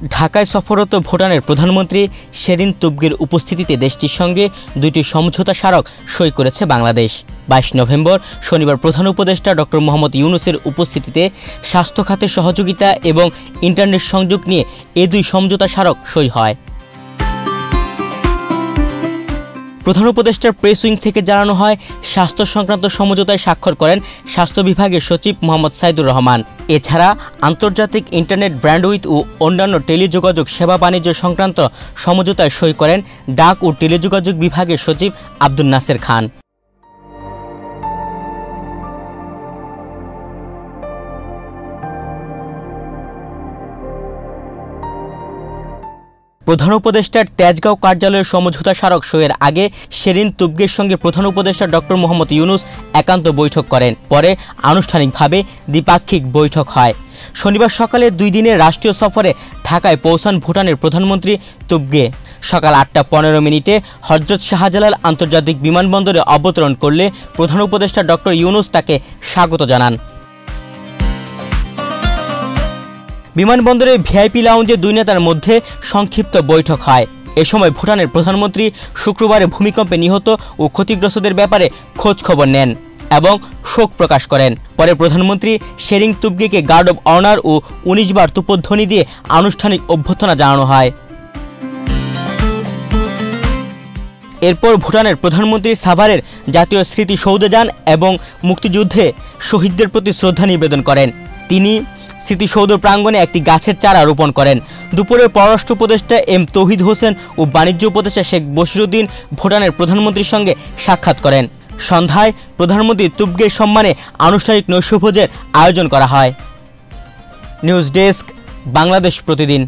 ঢাকায় সফররত ভুটানের প্রধানমন্ত্রী শেরিন তুবগের উপস্থিতিতে দেশটির সঙ্গে দুটি সমঝোতা স্মারক সই করেছে বাংলাদেশ। 22 নভেম্বর শনিবার প্রধান উপদেষ্টা ডক্টর মোহাম্মদ ইউনূসের উপস্থিতিতে স্বাস্থ্য খাতের সহযোগিতা এবং ইন্টারনেট সংযোগ নিয়ে এই দুই সমঝোতা স্মারক সই হয়। প্রধান উপদেষ্টার প্রেস উইং থেকে জানানো হয়, স্বাস্থ্য সংক্রান্ত সমঝোতায় স্বাক্ষর করেন স্বাস্থ্য বিভাগের সচিব মোহাম্মদ সাইদুর রহমান। এছাড়া আন্তর্জাতিক ইন্টারনেট ব্র্যান্ডউইথ ও অন্যান্য টেলিযোগাযোগ সেবা বাণিজ্য সংক্রান্ত সমঝোতায় সই করেন ডাক ও টেলিযোগাযোগ বিভাগের সচিব আব্দুল নাসের খান। প্রধান উপদেষ্টার তেজগাঁও কার্যালয়ের সমঝোতা স্মারক সইয়ের আগে শেরিন তুবগের সঙ্গে প্রধান উপদেষ্টা ডক্টর মোহাম্মদ ইউনূস একান্ত বৈঠক করেন। পরে আনুষ্ঠানিকভাবে দ্বিপাক্ষিক বৈঠক হয়। শনিবার সকালে 2 দিনের রাষ্ট্রীয় সফরে ঢাকায় পৌঁছান ভুটানের প্রধানমন্ত্রী তুবগে। সকাল 8টা 15 হযরত শাহজালাল আন্তর্জাতিক বিমানবন্দরে অবতরণ করলে প্রধান উপদেষ্টা ডক্টর ইউনূস তাকে স্বাগত জানান। বিমানবন্দরের ভিআইপি লাউঞ্জে দুই নেতার মধ্যে সংক্ষিপ্ত বৈঠক হয়। এ সময় ভুটানের প্রধানমন্ত্রী শুক্রবারে ভূমিকম্পে নিহত ও ক্ষতিগ্রস্তদের ব্যাপারে খোঁজ খবর নেন এবং শোক প্রকাশ করেন। পরে প্রধানমন্ত্রী শেরিং তুবগেকে গার্ড অব অনার ও 19 বার তুপধ্বনি দিয়ে আনুষ্ঠানিক অভ্যর্থনা জানানো হয়। এরপর ভুটানের প্রধানমন্ত্রী সাভারের জাতীয় স্মৃতিসৌধে যান এবং মুক্তিযুদ্ধে শহীদদের প্রতি শ্রদ্ধা নিবেদন করেন। তিনি স্মৃতিসৌধ প্রাঙ্গণে একটি গাছের চারা রোপণ করেন। দুপুরে পররাষ্ট্র উপদেষ্টা এম তৌহিদ হোসেন ও বাণিজ্য উপদেষ্টা শেখ বশিরউদ্দিন ভুটানের প্রধানমন্ত্রীর সঙ্গে সাক্ষাৎ করেন। সন্ধ্যায় প্রধানমন্ত্রী তুবগের সম্মানে আনুষ্ঠানিক নৈশভোজের আয়োজন করা হয়। নিউজ ডেস্ক, বাংলাদেশ প্রতিদিন।